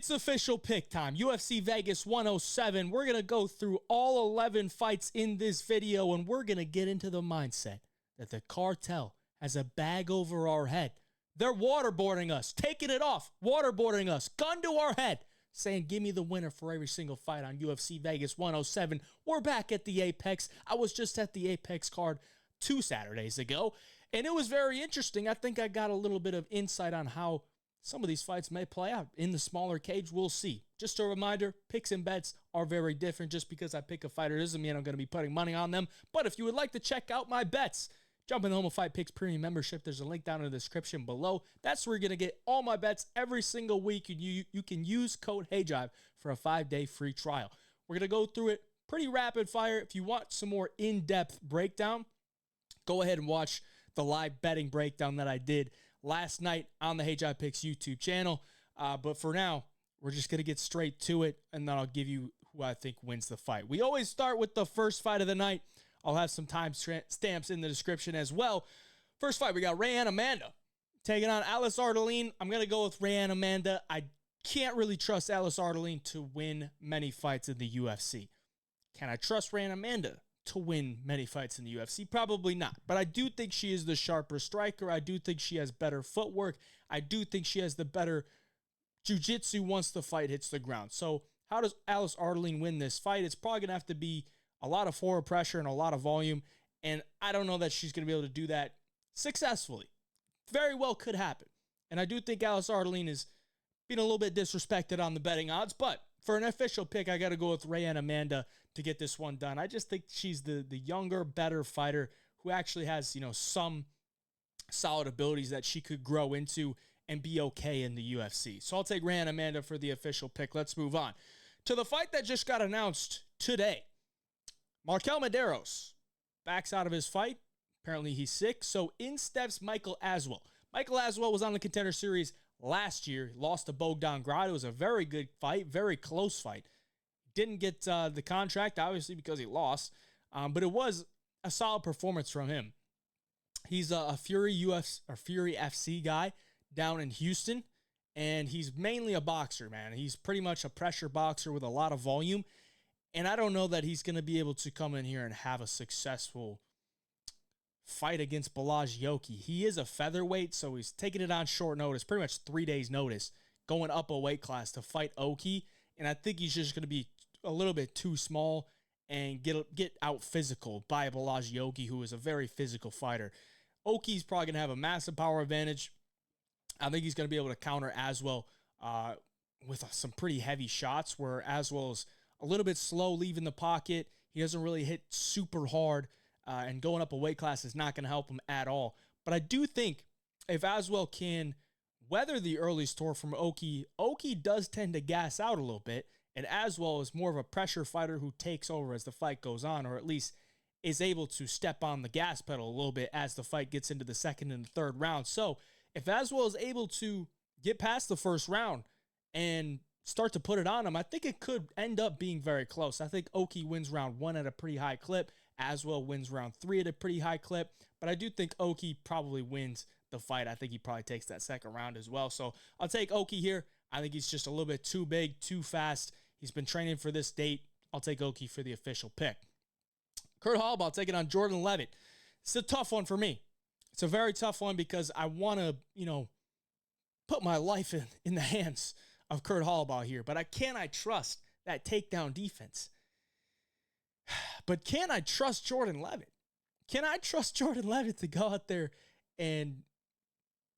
It's official pick time. UFC Vegas 107. We're going to go through all 11 fights in this video, and we're going to get into the mindset that the cartel has a bag over our head. They're waterboarding us, taking it off, waterboarding us, gun to our head, saying, give me the winner for every single fight on UFC Vegas 107. We're back at the Apex. I was just at the Apex card 2 Saturdays ago, and it was very interesting. I think I got a little bit of insight on how some of these fights may play out in the smaller cage. We'll see. Just a reminder, picks and bets are very different. Just because I pick a fighter doesn't mean I'm going to be putting money on them. But if you would like to check out my bets, jump in the Home of Fight Picks Premium membership. There's a link down in the description below. That's where you're going to get all my bets every single week. You can use code HeyDrive for a 5-day free trial. We're going to go through it pretty rapid fire. If you want some more in-depth breakdown, go ahead and watch the live betting breakdown that I did last night on the HeyDrive Picks YouTube channel. But for now, we're just going to get straight to it, and then I'll give you who I think wins the fight. We always start with the first fight of the night. I'll have some time stamps in the description as well. First fight, we got Rayanne Amanda taking on Alice Ardelean. I'm going to go with Rayanne Amanda. I can't really trust Alice Ardelean to win many fights in the UFC. Can I trust Rayanne Amanda to win many fights in the UFC? Probably not. But I do think she is the sharper striker. I do think she has better footwork. I do think she has the better jiu-jitsu once the fight hits the ground. So how does Alice Ardelean win this fight? It's probably going to have to be a lot of forward pressure and a lot of volume. And I don't know that she's going to be able to do that successfully. Very well could happen. And I do think Alice Ardelean is being a little bit disrespected on the betting odds, but for an official pick, I got to go with Rayanne Amanda to get this one done. I just think she's the younger, better fighter who actually has, some solid abilities that she could grow into and be okay in the UFC. So I'll take Rayanne Amanda for the official pick. Let's move on to the fight that just got announced today. Markel Medeiros backs out of his fight. Apparently he's sick. So in steps Michael Aswell. Michael Aswell was on the Contender Series last year. He lost to Bogdan Grad. It was a very good fight, very close fight. Didn't get the contract, obviously, because he lost. But it was a solid performance from him. He's a Fury FC guy down in Houston, and he's mainly a boxer, man. He's pretty much a pressure boxer with a lot of volume. And I don't know that he's going to be able to come in here and have a successful fight against Balazs Yoki. He is a featherweight, so he's taking it on short notice, pretty much 3 days notice, going up a weight class to fight Oki. And I think he's just going to be a little bit too small and get out physical by Balazs Yoki, who is a very physical fighter. Oki's probably going to have a massive power advantage. I think he's going to be able to counter Aswell with some pretty heavy shots, where Aswell is a little bit slow leaving the pocket. He doesn't really hit super hard, and going up a weight class is not going to help him at all. But I do think if Aswell can weather the early storm from Oki does tend to gas out a little bit, and Aswell is more of a pressure fighter who takes over as the fight goes on, or at least is able to step on the gas pedal a little bit as the fight gets into the second and the third round. So if Aswell is able to get past the first round and start to put it on him, I think it could end up being very close. I think Oki wins round 1 at a pretty high clip. Aswell wins round 3 at a pretty high clip. But I do think Oki probably wins the fight. I think he probably takes that second round as well. So I'll take Oki here. I think he's just a little bit too big, too fast. He's been training for this date. I'll take Oki for the official pick. Kurt Holobaugh taking on Jordan Leavitt. It's a tough one for me. It's a very tough one because I want to, put my life in the hands of Kurt Holobaugh here. But can I trust that takedown defense? But can I trust Jordan Leavitt? Can I trust Jordan Leavitt to go out there and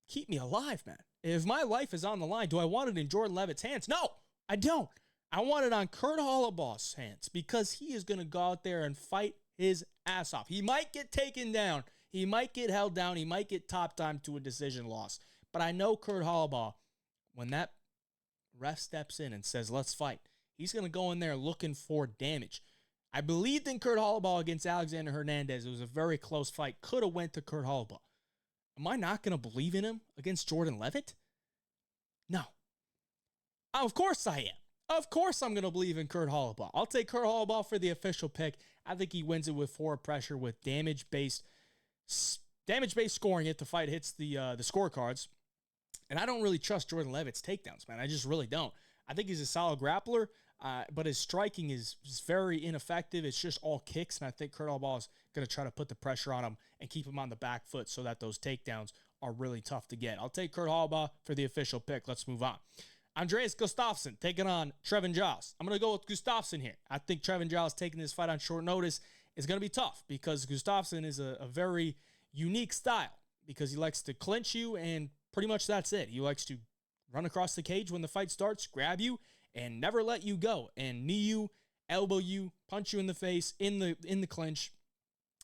keep me alive, man? If my life is on the line, do I want it in Jordan Leavitt's hands? No, I don't. I want it on Kurt Holobaugh's hands because he is going to go out there and fight his ass off. He might get taken down. He might get held down. He might get top time to a decision loss. But I know Kurt Holobaugh, when that ref steps in and says, let's fight, he's going to go in there looking for damage. I believed in Kurt Holobaugh against Alexander Hernandez. It was a very close fight. Could have went to Kurt Holobaugh. Am I not going to believe in him against Jordan Leavitt? No. Of course I am. Of course I'm going to believe in Kurt Holobaugh. I'll take Kurt Holobaugh for the official pick. I think he wins it with forward pressure with damage-based scoring if the fight hits the scorecards. And I don't really trust Jordan Leavitt's takedowns, man. I just really don't. I think he's a solid grappler, but his striking is very ineffective. It's just all kicks, and I think Kurt Holobaugh is going to try to put the pressure on him and keep him on the back foot so that those takedowns are really tough to get. I'll take Kurt Holobaugh for the official pick. Let's move on. Andreas Gustafsson taking on Trevin Giles. I'm going to go with Gustafsson here. I think Trevin Giles taking this fight on short notice is going to be tough because Gustafsson is a very unique style because he likes to clinch you, and pretty much that's it. He likes to run across the cage when the fight starts, grab you, and never let you go, and knee you, elbow you, punch you in the face, in the clinch,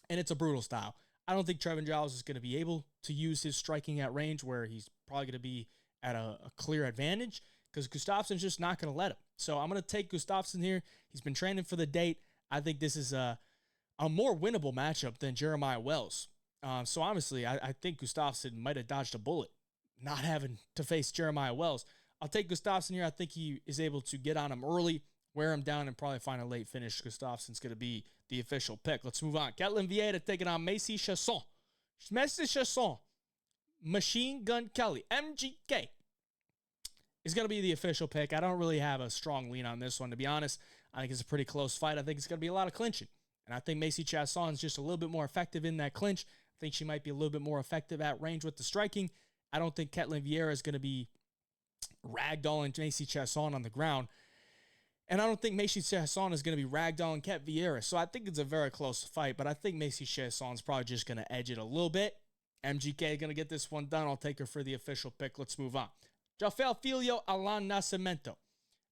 and it's a brutal style. I don't think Trevin Giles is going to be able to use his striking at range where he's probably going to be at a clear advantage because Gustafsson's just not going to let him. So I'm going to take Gustafsson here. He's been training for the date. I think this is a more winnable matchup than Jeremiah Wells. So honestly, I think Gustafsson might have dodged a bullet not having to face Jeremiah Wells. I'll take Gustafsson here. I think he is able to get on him early, wear him down, and probably find a late finish. Gustafsson's going to be the official pick. Let's move on. Vieira taking on Chiasson. Chiasson, Machine Gun Kelly, MGK, is going to be the official pick. I don't really have a strong lean on this one, to be honest. I think it's a pretty close fight. I think it's going to be a lot of clinching. And I think Chiasson is just a little bit more effective in that clinch. I think she might be a little bit more effective at range with the striking. I don't think Vieira is going to be ragdolling Chiasson on the ground. And I don't think Chiasson is going to be ragdolling Vieira. So I think it's a very close fight, but I think Chiasson is probably just going to edge it a little bit. MGK is going to get this one done. I'll take her for the official pick. Let's move on. Filho, Alan Nascimento.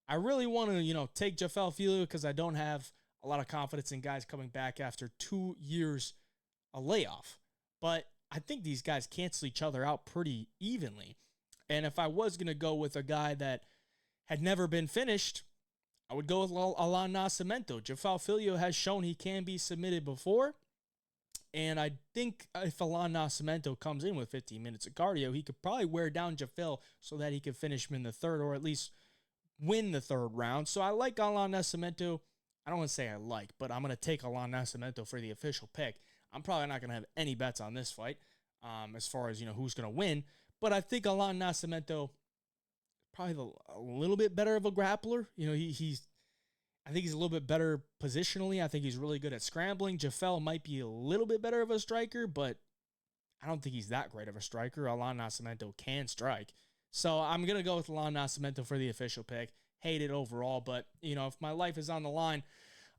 I really want to, take Filho because I don't have a lot of confidence in guys coming back after 2 years a layoff. But I think these guys cancel each other out pretty evenly. And if I was going to go with a guy that had never been finished, I would go with Alan Nascimento. Filho has shown he can be submitted before. And I think if Alan Nascimento comes in with 15 minutes of cardio, he could probably wear down Jafel so that he could finish him in the third or at least win the third round. So I like Alan Nascimento. I don't want to say I like, but I'm going to take Alan Nascimento for the official pick. I'm probably not going to have any bets on this fight as far as, who's going to win. But I think Alan Nascimento probably a little bit better of a grappler. I think he's a little bit better positionally. I think he's really good at scrambling. Jafel might be a little bit better of a striker, but I don't think he's that great of a striker. Alan Nascimento can strike. So I'm going to go with Alan Nascimento for the official pick. Hate it overall, but, if my life is on the line,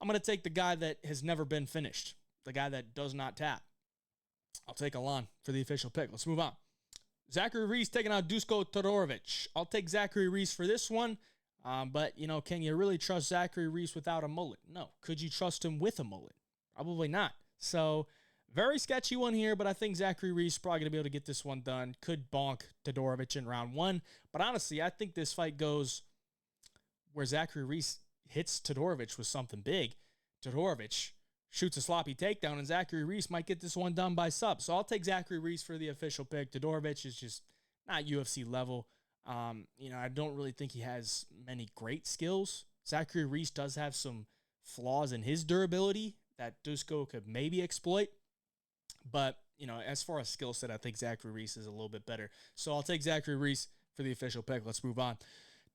I'm going to take the guy that has never been finished, the guy that does not tap. I'll take Alan for the official pick. Let's move on. Zachary Reese taking on Dusko Todorovic. I'll take Zachary Reese for this one. But, can you really trust Zachary Reese without a mullet? No. Could you trust him with a mullet? Probably not. So, very sketchy one here, but I think Zachary Reese is probably going to be able to get this one done. Could bonk Todorovic in round one. But honestly, I think this fight goes where Zachary Reese hits Todorovic with something big. Todorovic shoots a sloppy takedown, and Zachary Reese might get this one done by sub. So I'll take Zachary Reese for the official pick. Todorovic is just not UFC level. I don't really think he has many great skills. Zachary Reese does have some flaws in his durability that Dusko could maybe exploit. But, as far as skill set, I think Zachary Reese is a little bit better. So I'll take Zachary Reese for the official pick. Let's move on.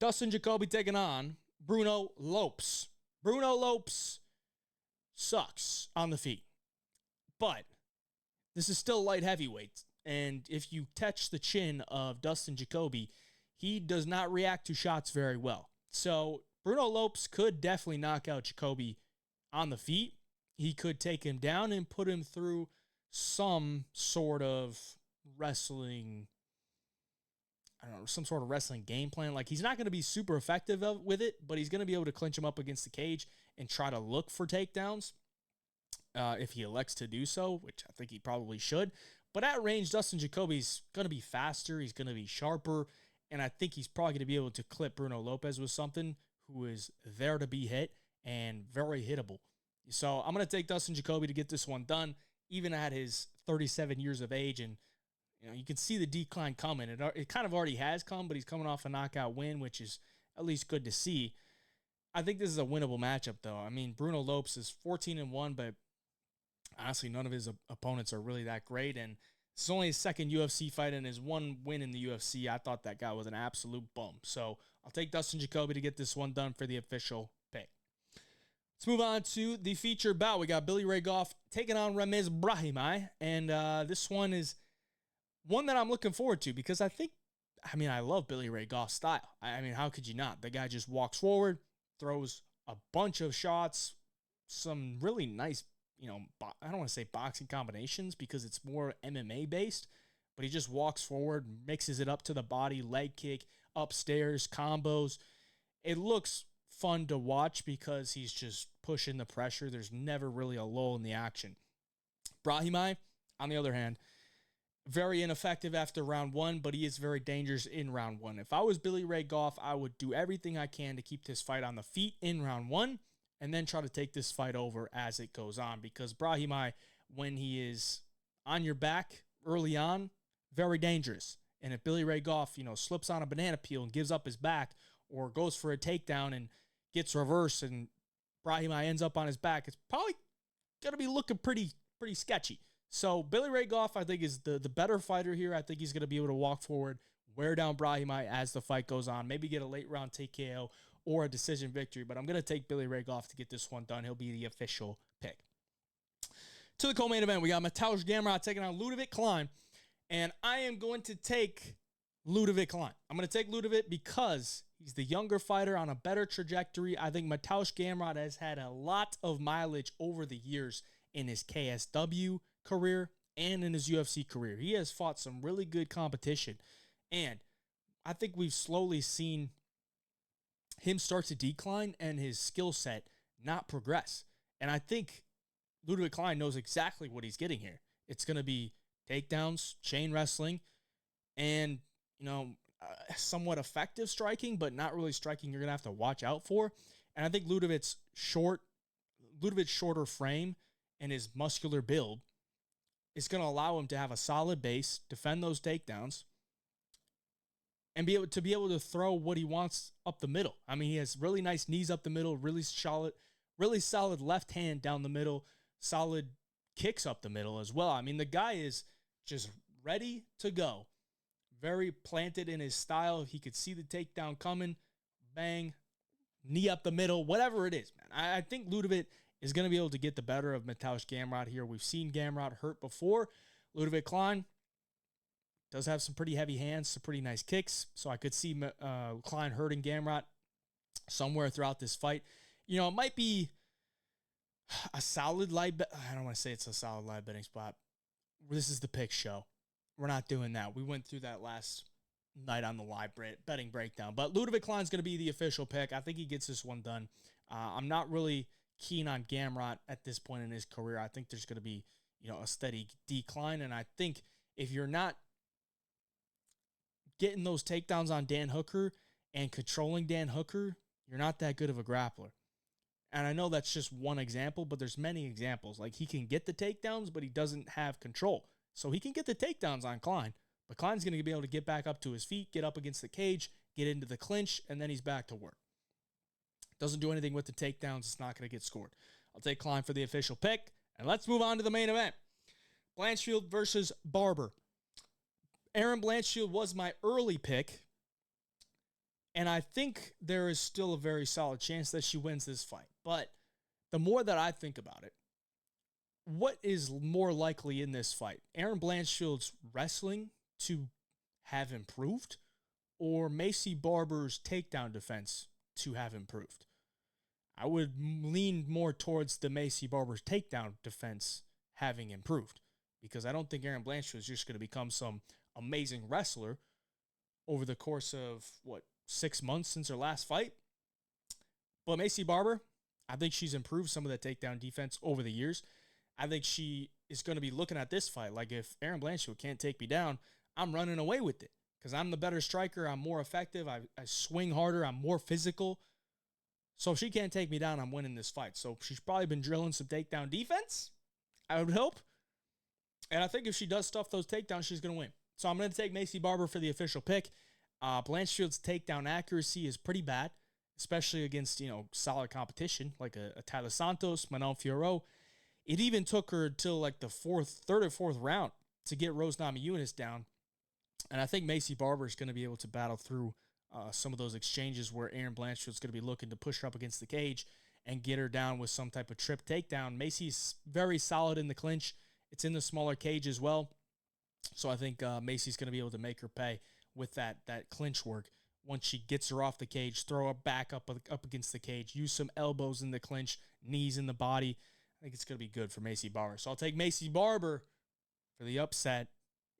Dustin Jacoby taking on Bruno Lopes. Bruno Lopes sucks on the feet. But this is still light heavyweight. And if you touch the chin of Dustin Jacoby, he does not react to shots very well. So Bruno Lopes could definitely knock out Jacoby on the feet. He could take him down and put him through some sort of wrestling, some sort of wrestling game plan. Like, he's not going to be super effective with it, but he's going to be able to clinch him up against the cage and try to look for takedowns if he elects to do so, which I think he probably should. But at range, Dustin Jacoby's going to be faster. He's going to be sharper. And I think he's probably going to be able to clip Bruno Lopes with something who is there to be hit and very hittable. So I'm going to take Dustin Jacoby to get this one done, even at his 37 years of age. And, you can see the decline coming. It kind of already has come, but he's coming off a knockout win, which is at least good to see. I think this is a winnable matchup, though. I mean, Bruno Lopes is 14-1, but honestly, none of his opponents are really that great. And This is only his second UFC fight and his one win in the UFC. I thought that guy was an absolute bum. So I'll take Dustin Jacoby to get this one done for the official pick. Let's move on to the featured bout. We got Billy Ray Goff taking on Brahimaj. And this one is one that I'm looking forward to because I love Billy Ray Goff's style. I mean, how could you not? The guy just walks forward, throws a bunch of shots, some really nice, I don't want to say boxing combinations because it's more MMA based, but he just walks forward, mixes it up to the body, leg kick, upstairs, combos. It looks fun to watch because he's just pushing the pressure. There's never really a lull in the action. Brahimaj, on the other hand, very ineffective after round one, but he is very dangerous in round one. If I was Billy Ray Goff, I would do everything I can to keep this fight on the feet in round one and then try to take this fight over as it goes on because Brahimaj, when he is on your back early on, very dangerous. And if Billy Ray Goff, slips on a banana peel and gives up his back or goes for a takedown and gets reversed and Brahimaj ends up on his back, it's probably going to be looking pretty sketchy. So Billy Ray Goff, I think, is the better fighter here. I think he's going to be able to walk forward, wear down Brahimaj as the fight goes on, maybe get a late round TKO or a decision victory. But I'm going to take Billy Ray Goff to get this one done. He'll be the official pick. To the co-main event, we got Mateusz Gamrot taking on Leavitt Klein. And I am going to take Leavitt Klein. I'm going to take Leavitt because he's the younger fighter on a better trajectory. I think Mateusz Gamrot has had a lot of mileage over the years in his KSW career and in his UFC career. He has fought some really good competition. And I think we've slowly seen him start to decline and his skill set not progress. And I think Leavitt Klein knows exactly what he's getting here. It's going to be takedowns, chain wrestling, and, somewhat effective striking, but not really striking you're going to have to watch out for. And I think Leavitt's shorter frame and his muscular build is going to allow him to have a solid base, defend those takedowns, and be able to throw what he wants up the middle. I mean, he has really nice knees up the middle, really solid left hand down the middle, solid kicks up the middle as well. I mean, the guy is just ready to go. Very planted in his style. He could see the takedown coming. Bang. Knee up the middle. Whatever it is, man. I think Leavitt is going to be able to get the better of Mateusz Gamrot here. We've seen Gamrot hurt before. Leavitt Klein does have some pretty heavy hands, some pretty nice kicks. So I could see Klein hurting Gamrot somewhere throughout this fight. It might be a solid live bet. I don't want to say it's a solid live betting spot. This is the pick show. We're not doing that. We went through that last night on the live betting breakdown. But Leavitt Klein's going to be the official pick. I think he gets this one done. I'm not really keen on Gamrot at this point in his career. I think there's going to be, a steady decline. And I think if you're not getting those takedowns on Dan Hooker and controlling Dan Hooker, you're not that good of a grappler. And I know that's just one example, but there's many examples. Like, he can get the takedowns, but he doesn't have control. So he can get the takedowns on Klein, but Klein's going to be able to get back up to his feet, get up against the cage, get into the clinch, and then he's back to work. Doesn't do anything with the takedowns. It's not going to get scored. I'll take Klein for the official pick, and let's move on to the main event. Blanchfield versus Barber. Erin Blanchfield was my early pick, and I think there is still a very solid chance that she wins this fight. But the more that I think about it, what is more likely in this fight? Erin Blanchfield's wrestling to have improved, or Maycee Barber's takedown defense to have improved? I would lean more towards the Maycee Barber's takedown defense having improved, because I don't think Erin Blanchfield is just going to become some amazing wrestler over the course of, 6 months since her last fight. But Maycee Barber, I think she's improved some of the takedown defense over the years. I think she is going to be looking at this fight like, if Erin Blanchfield can't take me down, I'm running away with it because I'm the better striker. I'm more effective. I swing harder. I'm more physical. So if she can't take me down, I'm winning this fight. So she's probably been drilling some takedown defense, I would hope. And I think if she does stuff those takedowns, she's going to win. So I'm going to take Maycee Barber for the official pick. Blanchfield's takedown accuracy is pretty bad, especially against, solid competition like a Tyler Santos, Manon Fiorot. It even took her till like the third or fourth round to get Rose Namajunas down. And I think Macy Barber is going to be able to battle through some of those exchanges where Erin Blanchfield's going to be looking to push her up against the cage and get her down with some type of trip takedown. Macy's very solid in the clinch. It's in the smaller cage as well. So I think Macy's going to be able to make her pay with that clinch work. Once she gets her off the cage, throw her back up against the cage, use some elbows in the clinch, knees in the body. I think it's going to be good for Macy Barber. So I'll take Macy Barber for the upset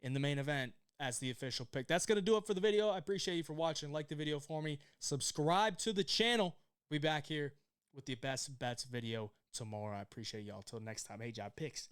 in the main event as the official pick. That's going to do it for the video. I appreciate you for watching. Like the video for me. Subscribe to the channel. We'll be back here with the best bets video tomorrow. I appreciate y'all. Till next time. Hey, Job Picks.